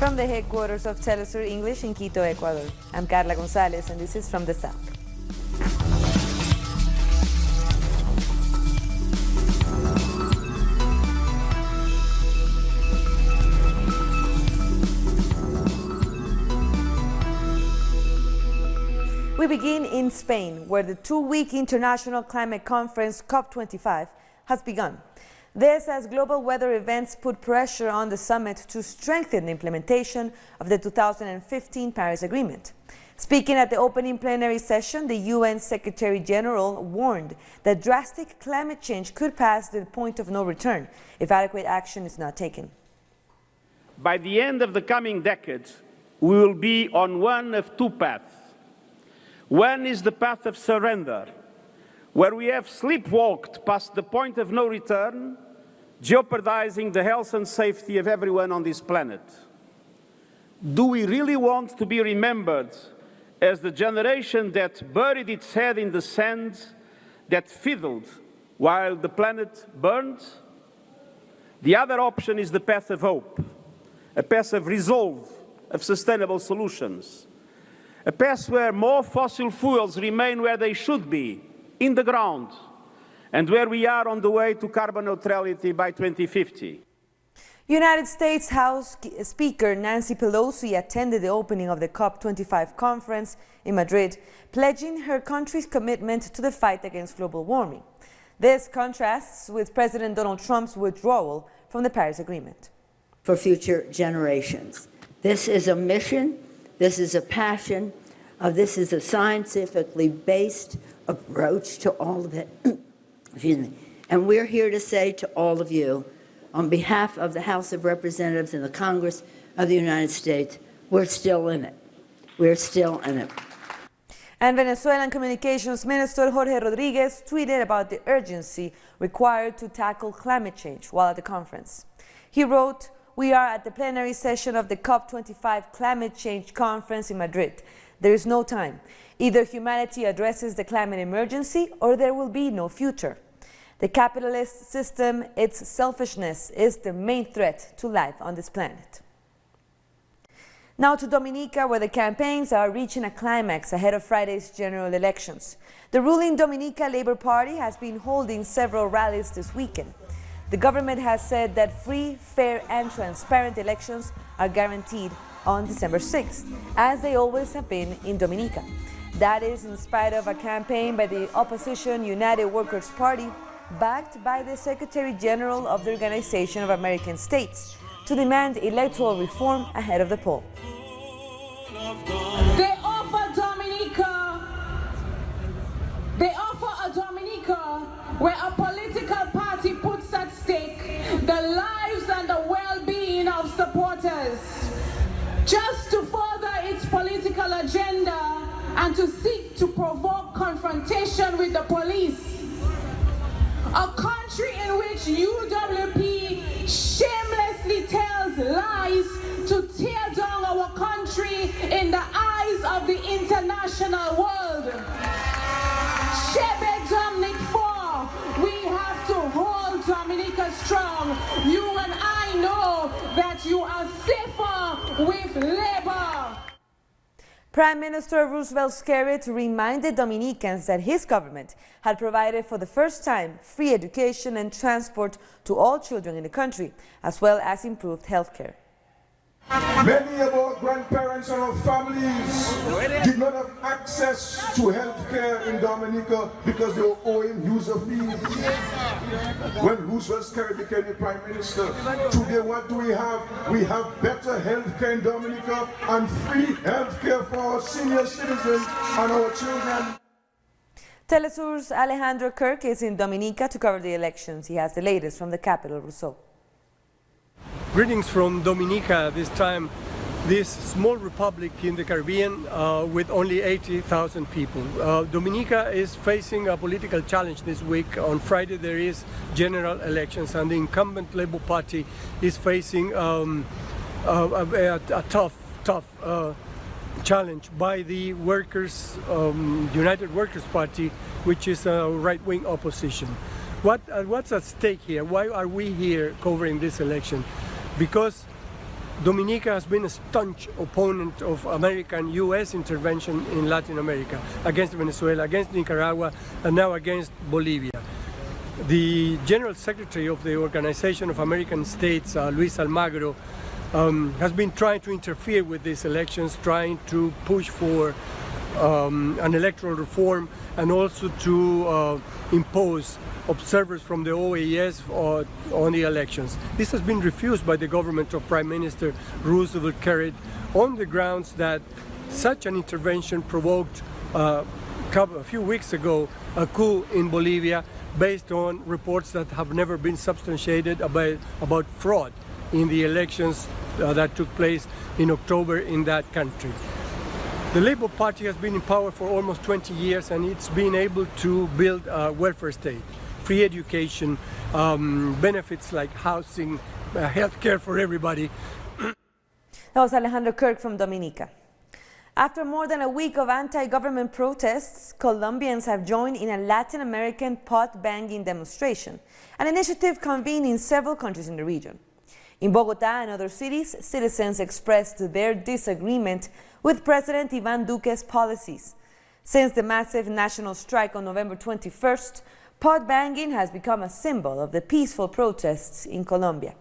From the headquarters of Telesur English in Quito, Ecuador, I'm Carla Gonzalez, and this is From the South. We begin in Spain, where the two-week international climate conference COP25 has begun. This as global weather events put pressure on the summit to strengthen the implementation of the 2015 Paris Agreement. Speaking at the opening plenary session, the UN Secretary General warned that drastic climate change could pass the point of no return if adequate action is not taken. By the end of the coming decade, we will be on one of two paths. One is the path of surrender, where we have sleepwalked past the point of no return, jeopardizing the health and safety of everyone on this planet. Do we really want to be remembered as the generation that buried its head in the sand, that fiddled while the planet burned? The other option is the path of hope, a path of resolve, of sustainable solutions. A path where more fossil fuels remain where they should be, in the ground, and where we are on the way to carbon neutrality by 2050. United States House Speaker Nancy Pelosi attended the opening of the COP25 conference in Madrid, pledging her country's commitment to the fight against global warming. This contrasts with President Donald Trump's withdrawal from the Paris Agreement. For future generations. This is a mission. This is a passion. This is a scientifically based approach to all of it. Excuse me. And we're here to say to all of you, on behalf of the House of Representatives and the Congress of the United States, we're still in it. We're still in it. And Venezuelan Communications Minister Jorge Rodriguez tweeted about the urgency required to tackle climate change while at the conference. He wrote, "We are at the plenary session of the COP25 Climate Change Conference in Madrid. There is no time. Either humanity addresses the climate emergency or there will be no future. The capitalist system, its selfishness, is the main threat to life on this planet." Now to Dominica, where the campaigns are reaching a climax ahead of Friday's general elections. The ruling Dominica Labour Party has been holding several rallies this weekend. The government has said that free, fair and transparent elections are guaranteed on December 6th, as they always have been in Dominica. That is in spite of a campaign by the opposition United Workers' Party, backed by the Secretary General of the Organization of American States, to demand electoral reform ahead of the poll. They offer a Dominica where a political party puts at stake the lives and the well-being of supporters, just to further its political agenda and to seek to provoke confrontation with the police. A country in which UWP shamelessly tells lies to tear down our country in the eyes of the international world. Shebe Dominic 4, we have to hold Dominica strong. You and I know that you are safer with Labour. Prime Minister Roosevelt Skerritt reminded Dominicans that his government had provided for the first time free education and transport to all children in the country, as well as improved health care. Many of our grandparents and our families did not have access to health care in Dominica because they were owing user fees. When Roosevelt Skerritt became the Prime Minister, today what do we have? We have better health care in Dominica and free health care for our senior citizens and our children. Telesur's Alejandro Kirk is in Dominica to cover the elections. He has the latest from the capital, Rousseau. Greetings from Dominica, this time this small republic in the Caribbean with only 80,000 people. Dominica is facing a political challenge this week. On Friday there is general elections and the incumbent Labour Party is facing a tough challenge by the United Workers' Party, which is a right-wing opposition. What's at stake here? Why are we here covering this election? Because Dominica has been a staunch opponent of American-U.S. intervention in Latin America, against Venezuela, against Nicaragua, and now against Bolivia. The General Secretary of the Organization of American States, Luis Almagro, has been trying to interfere with these elections, trying to push for an electoral reform and also to impose observers from the OAS on the elections. This has been refused by the government of Prime Minister Roosevelt Carrot on the grounds that such an intervention provoked a few weeks ago a coup in Bolivia based on reports that have never been substantiated about fraud in the elections that took place in October in that country. The Labour Party has been in power for almost 20 years and it's been able to build a welfare state, free education, benefits like housing, health care for everybody. That was Alejandro Kirk from Dominica. After more than a week of anti-government protests, Colombians have joined in a Latin American pot-banging demonstration, an initiative convened in several countries in the region. In Bogotá and other cities, citizens expressed their disagreement with President Iván Duque's policies. Since the massive national strike on November 21st, pot-banging has become a symbol of the peaceful protests in Colombia.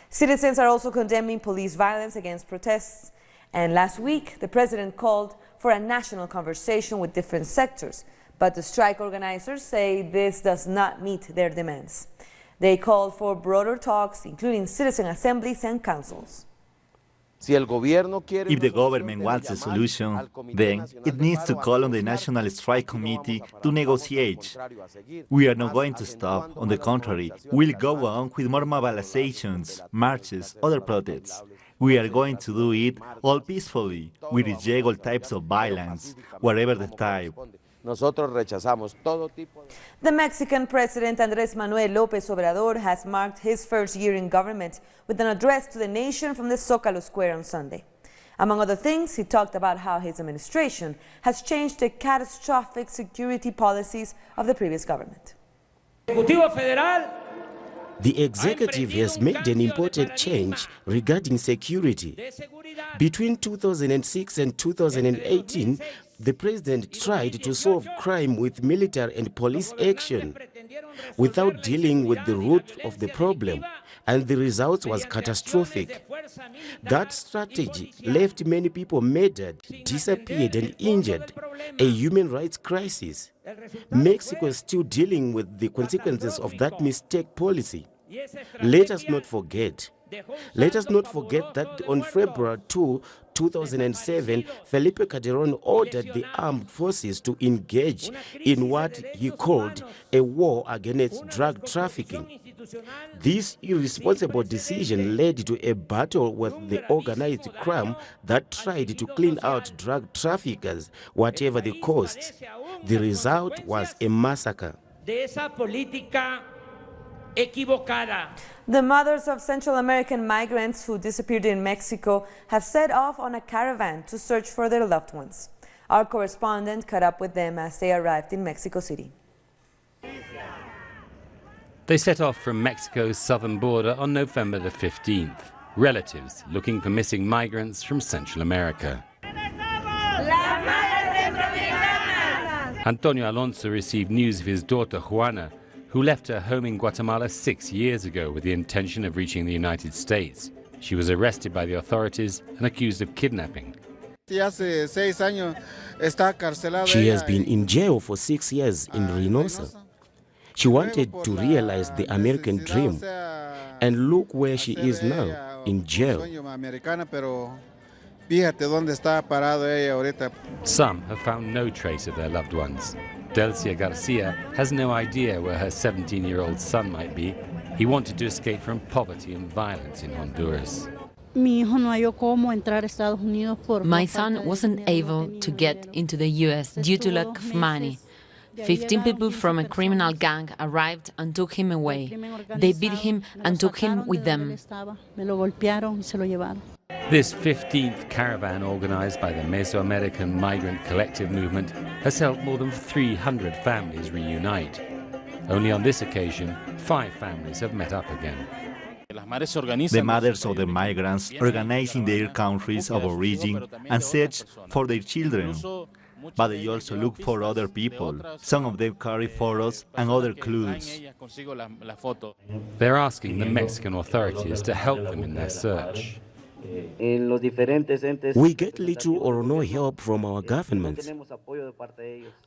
Citizens are also condemning police violence against protests. And last week, the president called for a national conversation with different sectors. But the strike organizers say this does not meet their demands. They called for broader talks, including citizen assemblies and councils. If the government wants a solution, then it needs to call on the National Strike Committee to negotiate. We are not going to stop. On the contrary, we'll go on with more mobilizations, marches, other protests. We are going to do it all peacefully. We reject all types of violence, whatever the type. The Mexican President Andrés Manuel López Obrador has marked his first year in government with an address to the nation from the Zócalo Square on Sunday. Among other things, he talked about how his administration has changed the catastrophic security policies of the previous government. The executive has made an important change regarding security. Between 2006 and 2018, the president tried to solve crime with military and police action without dealing with the root of the problem, and the result was catastrophic. That strategy left many people murdered, disappeared, and injured, a human rights crisis. Mexico is still dealing with the consequences of that mistake policy. Let us not forget. Let us not forget that on February 2, 2007, Felipe Calderón ordered the armed forces to engage in what he called a war against drug trafficking. This irresponsible decision led to a battle with the organized crime that tried to clean out drug traffickers, whatever the cost. The result was a massacre. The mothers of Central American migrants who disappeared in Mexico have set off on a caravan to search for their loved ones. Our correspondent caught up with them as they arrived in Mexico City. They set off from Mexico's southern border on November the 15th, relatives looking for missing migrants from Central America. Antonio Alonso received news of his daughter Juana, who left her home in Guatemala 6 years ago with the intention of reaching the United States. She was arrested by the authorities and accused of kidnapping. She has been in jail for 6 years in Reynosa. She wanted to realize the American dream, and look where she is now, in jail. Some have found no trace of their loved ones. Delcia Garcia has no idea where her 17-year-old son might be. He wanted to escape from poverty and violence in Honduras. My son wasn't able to get into the U.S. due to lack of money. 15 people from a criminal gang arrived and took him away. They beat him and took him with them. This 15th caravan, organized by the Mesoamerican Migrant Collective Movement, has helped more than 300 families reunite. Only on this occasion, 5 families have met up again. The mothers of the migrants organize in their countries of origin and search for their children. But they also look for other people. Some of them carry photos and other clues. They're asking the Mexican authorities to help them in their search. We get little or no help from our government.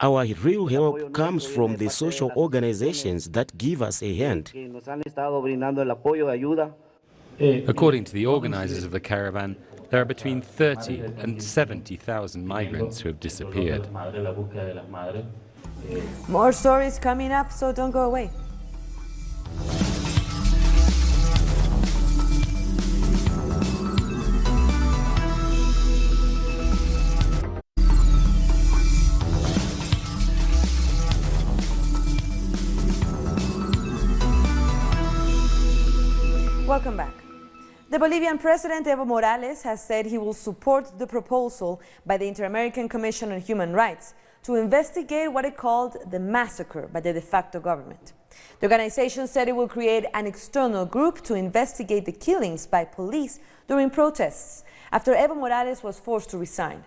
Our real help comes from the social organizations that give us a hand. According to the organizers of the caravan, there are between 30 and 70,000 migrants who have disappeared. More stories coming up, so don't go away. Welcome back. The Bolivian President Evo Morales has said he will support the proposal by the Interamerican Commission on Human Rights to investigate what it called the massacre by the de facto government. The organization said it will create an external group to investigate the killings by police during protests after Evo Morales was forced to resign.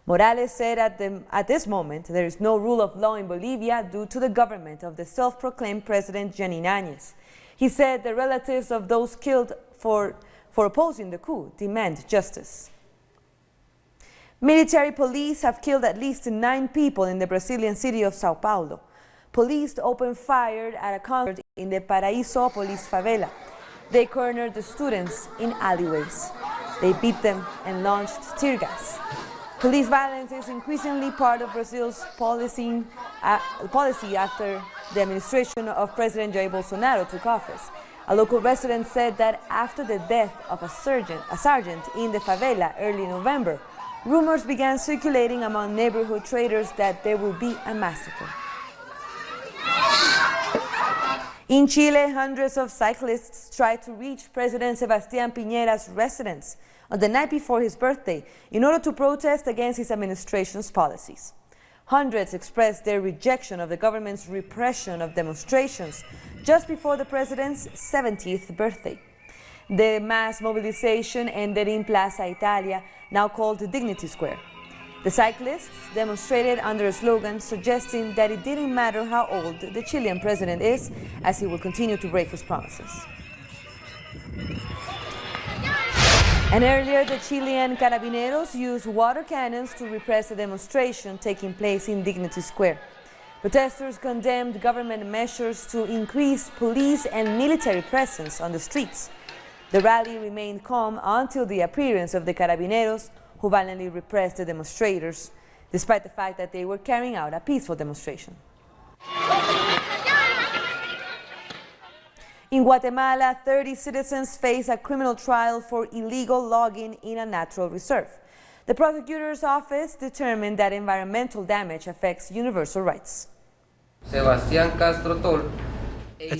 Morales said at this moment there is no rule of law in Bolivia due to the government of the self-proclaimed President Jeanine Áñez. He said the relatives of those killed for opposing the coup demand justice. Military police have killed at least 9 people in the Brazilian city of Sao Paulo. Police opened fire at a concert in the Paraísópolis favela. They cornered the students in alleyways. They beat them and launched tear gas. Police violence is increasingly part of Brazil's policy after the administration of President Jair Bolsonaro took office. A local resident said that after the death of a sergeant in the favela early November, rumors began circulating among neighborhood traders that there will be a massacre. In Chile, hundreds of cyclists tried to reach President Sebastián Piñera's residence on the night before his birthday in order to protest against his administration's policies. Hundreds expressed their rejection of the government's repression of demonstrations just before the president's 70th birthday. The mass mobilization ended in Plaza Italia, now called Dignity Square. The cyclists demonstrated under a slogan suggesting that it didn't matter how old the Chilean president is, as he will continue to break his promises. And earlier, the Chilean Carabineros used water cannons to repress a demonstration taking place in Dignity Square. Protesters condemned government measures to increase police and military presence on the streets. The rally remained calm until the appearance of the Carabineros, who violently repressed the demonstrators, despite the fact that they were carrying out a peaceful demonstration. In Guatemala, 30 citizens face a criminal trial for illegal logging in a natural reserve. The prosecutor's office determined that environmental damage affects universal rights. At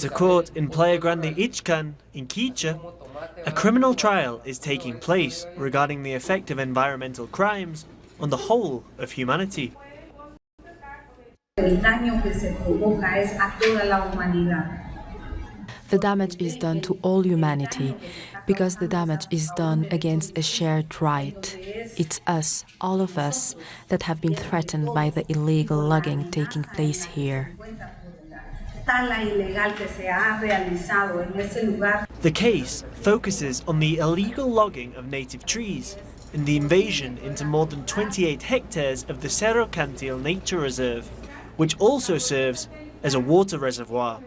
a court in Playa Grande Ichcan, in Quiche, a criminal trial is taking place regarding the effect of environmental crimes on the whole of humanity. The damage is done to all humanity because the damage is done against a shared right. It's us, all of us, that have been threatened by the illegal logging taking place here. The case focuses on the illegal logging of native trees and the invasion into more than 28 hectares of the Cerro Cantil Nature Reserve, which also serves as a water reservoir.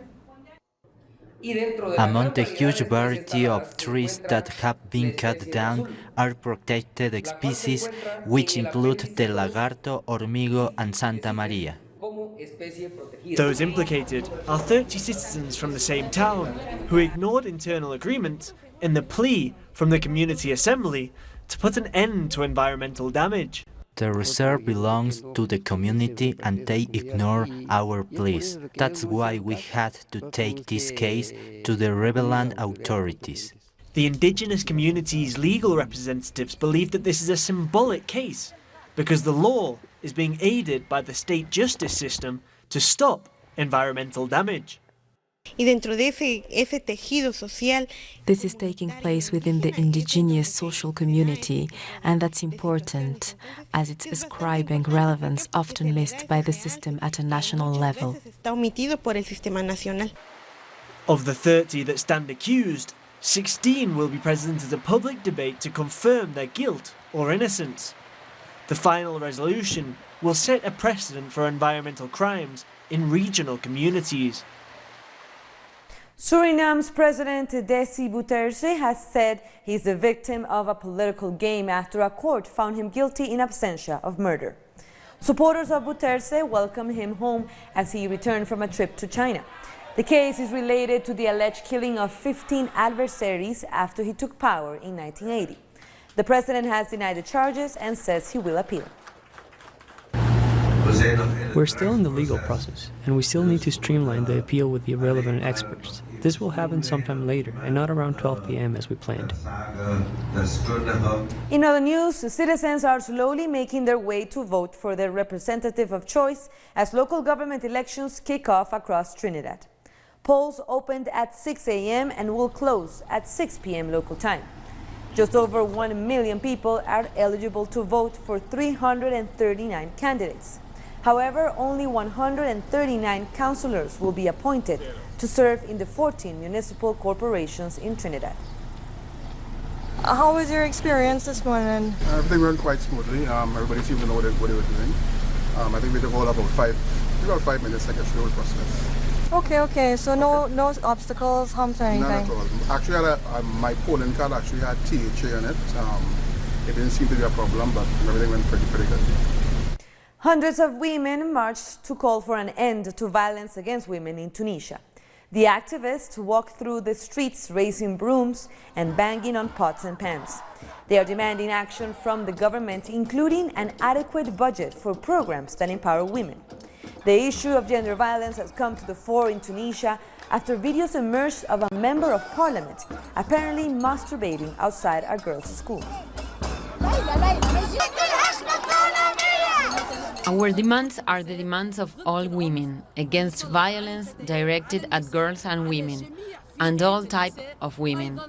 Among the huge variety of trees that have been cut down are protected species which include the lagarto, hormigo and Santa Maria. Those implicated are 30 citizens from the same town who ignored internal agreement in the plea from the community assembly to put an end to environmental damage. The reserve belongs to the community and they ignore our pleas. That's why we had to take this case to the rebellion authorities. The indigenous community's legal representatives believe that this is a symbolic case because the law is being aided by the state justice system to stop environmental damage. This is taking place within the indigenous social community, and that's important, as it's ascribing relevance often missed by the system at a national level. Of the 30 that stand accused, 16 will be present at a public debate to confirm their guilt or innocence. The final resolution will set a precedent for environmental crimes in regional communities. Suriname's President Desi Bouterse has said he's the victim of a political game after a court found him guilty in absentia of murder. Supporters of Bouterse welcomed him home as he returned from a trip to China. The case is related to the alleged killing of 15 adversaries after he took power in 1980. The president has denied the charges and says he will appeal. We're still in the legal process, and we still need to streamline the appeal with the relevant experts. This will happen sometime later, and not around 12 p.m. as we planned. In other news, citizens are slowly making their way to vote for their representative of choice as local government elections kick off across Trinidad. Polls opened at 6 a.m. and will close at 6 p.m. local time. Just over 1 million people are eligible to vote for 339 candidates. However, only 139 councillors will be appointed to serve in the 14 municipal corporations in Trinidad. How was your experience this morning? Everything went quite smoothly. Everybody seemed to know what they were doing. I think we took all about 5 minutes, like a slow process. Okay. So no obstacles, humps or anything? None at all. Actually, my polling card actually had THA on it. It didn't seem to be a problem, but everything went pretty good. Hundreds of women marched to call for an end to violence against women in Tunisia. The activists walked through the streets raising brooms and banging on pots and pans. They are demanding action from the government, including an adequate budget for programs that empower women. The issue of gender violence has come to the fore in Tunisia after videos emerged of a member of parliament apparently masturbating outside a girls' school. Our demands are the demands of all women against violence directed at girls and women, and all types of women.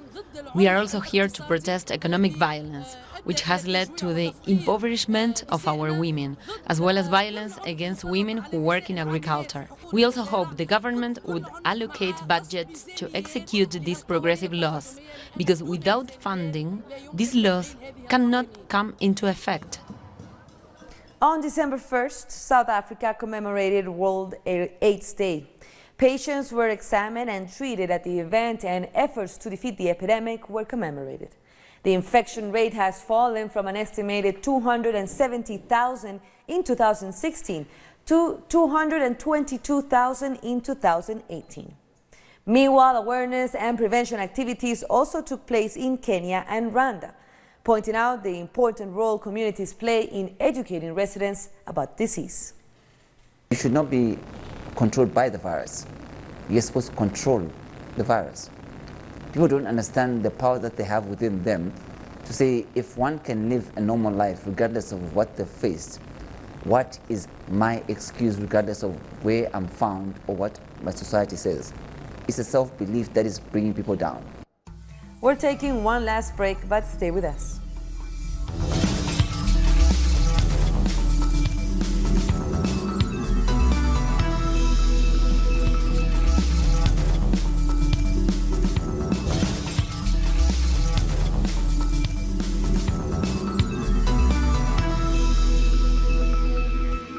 We are also here to protest economic violence, which has led to the impoverishment of our women, as well as violence against women who work in agriculture. We also hope the government would allocate budgets to execute these progressive laws, because without funding, these laws cannot come into effect. On December 1st, South Africa commemorated World AIDS Day. Patients were examined and treated at the event, and efforts to defeat the epidemic were commemorated. The infection rate has fallen from an estimated 270,000 in 2016 to 222,000 in 2018. Meanwhile, awareness and prevention activities also took place in Kenya and Rwanda, pointing out the important role communities play in educating residents about disease. You should not be controlled by the virus. You're supposed to control the virus. People don't understand the power that they have within them to say, if one can live a normal life regardless of what they've faced, what is my excuse regardless of where I'm found or what my society says? It's a self-belief that is bringing people down. We're taking one last break, but stay with us.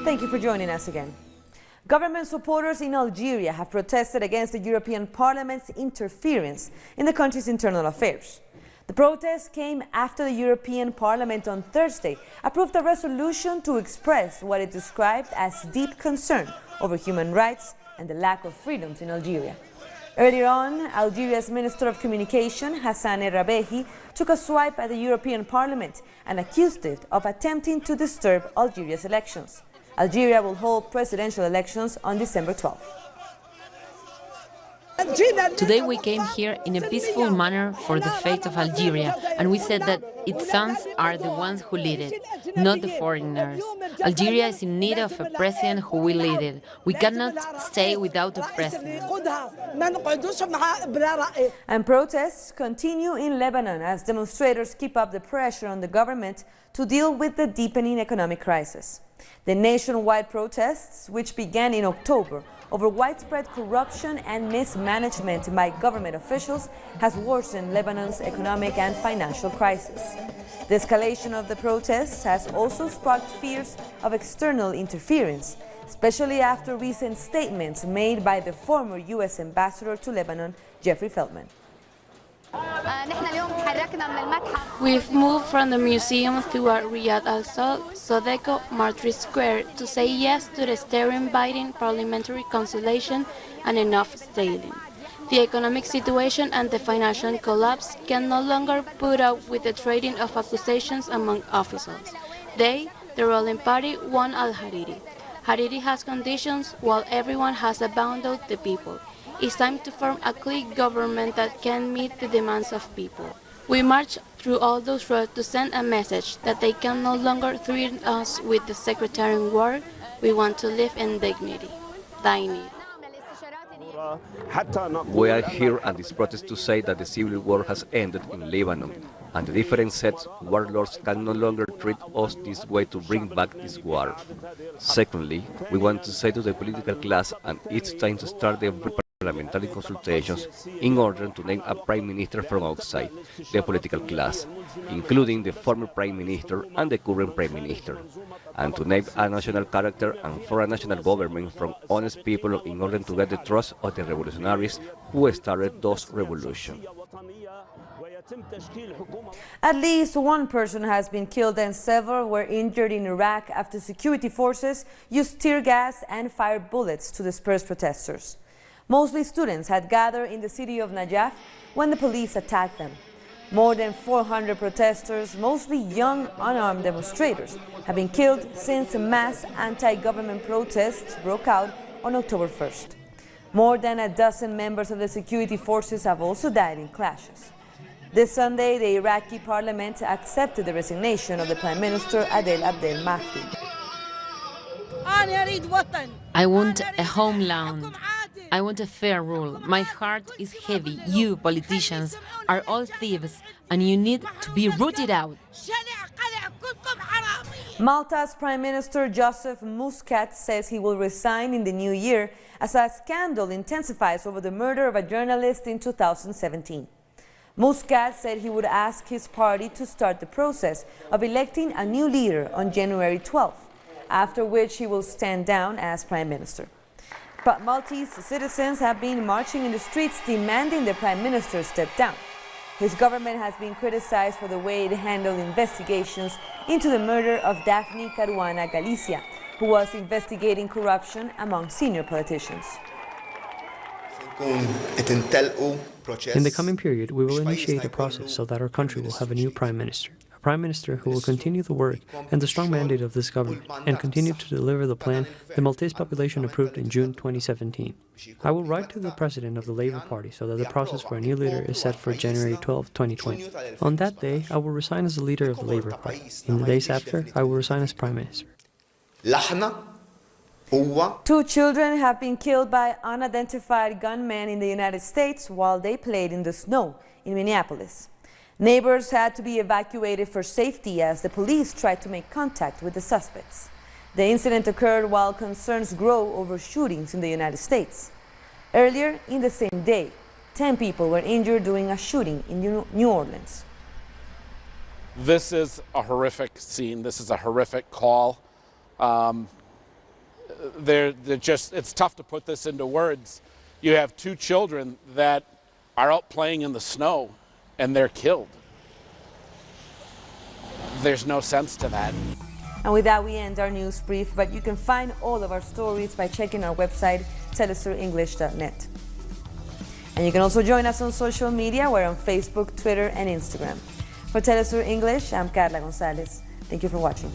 Thank you for joining us again. Government supporters in Algeria have protested against the European Parliament's interference in the country's internal affairs. The protest came after the European Parliament on Thursday approved a resolution to express what it described as deep concern over human rights and the lack of freedoms in Algeria. Earlier on, Algeria's Minister of Communication, Hassan El-Rabehi, took a swipe at the European Parliament and accused it of attempting to disturb Algeria's elections. Algeria will hold presidential elections on December 12th. Today we came here in a peaceful manner for the fate of Algeria, and we said that its sons are the ones who lead it, not the foreigners. Algeria is in need of a president who will lead it. We cannot stay without a president. And protests continue in Lebanon as demonstrators keep up the pressure on the government to deal with the deepening economic crisis. The nationwide protests, which began in October over widespread corruption and mismanagement by government officials, has worsened Lebanon's economic and financial crisis. The escalation of the protests has also sparked fears of external interference, especially after recent statements made by the former U.S. ambassador to Lebanon, Jeffrey Feltman. We've moved from the museum through Riyadh al-Sol, Sodeko, Martyrs Square to say yes to the stirring-biting parliamentary conciliation and enough stalling. The economic situation and the financial collapse can no longer put up with the trading of accusations among officials. They, the ruling party, want al-Hariri. Hariri has conditions while everyone has abandoned the people. It's time to form a clique government that can meet the demands of people. We march through all those roads to send a message that they can no longer threaten us with the sectarian war. We want to live in dignity. We are here at this protest to say that the civil war has ended in Lebanon, and the different sets warlords can no longer treat us this way to bring back this war. Secondly, we want to say to the political class, and it's time to start the parliamentary consultations in order to name a prime minister from outside the political class, including the former prime minister and the current prime minister, and to name a national character and for a national government from honest people in order to get the trust of the revolutionaries who started those revolutions. At least one person has been killed and several were injured in Iraq after security forces used tear gas and fired bullets to disperse protesters. Mostly students had gathered in the city of Najaf when the police attacked them. More than 400 protesters, mostly young, unarmed demonstrators, have been killed since mass anti-government protests broke out on October 1st. More than a dozen members of the security forces have also died in clashes. This Sunday, the Iraqi parliament accepted the resignation of the Prime Minister Adel Abdel Mahdi. I want a homeland. I want a fair rule. My heart is heavy. You, politicians, are all thieves, and you need to be rooted out. Malta's Prime Minister Joseph Muscat says he will resign in the new year as a scandal intensifies over the murder of a journalist in 2017. Muscat said he would ask his party to start the process of electing a new leader on January 12th, after which he will stand down as Prime Minister. But Maltese citizens have been marching in the streets demanding the Prime Minister step down. His government has been criticized for the way it handled investigations into the murder of Daphne Caruana Galicia, who was investigating corruption among senior politicians. In the coming period, we will initiate a process so that our country will have a new Prime Minister. Prime Minister who will continue the work and the strong mandate of this government and continue to deliver the plan the Maltese population approved in June 2017. I will write to the President of the Labour Party so that the process for a new leader is set for January 12, 2020. On that day, I will resign as the leader of the Labour Party. In the days after, I will resign as Prime Minister. 2 children have been killed by unidentified gunmen in the United States while they played in the snow in Minneapolis. Neighbors had to be evacuated for safety as the police tried to make contact with the suspects. The incident occurred while concerns grow over shootings in the United States. Earlier in the same day, 10 people were injured during a shooting in New Orleans. This is a horrific scene. This is a horrific call. It's tough to put this into words. You have 2 children that are out playing in the snow and they're killed. There's no sense to that. And with that, we end our news brief, but you can find all of our stories by checking our website, telesurenglish.net. And you can also join us on social media. We're on Facebook, Twitter, and Instagram. For Telesur English, I'm Carla Gonzalez. Thank you for watching.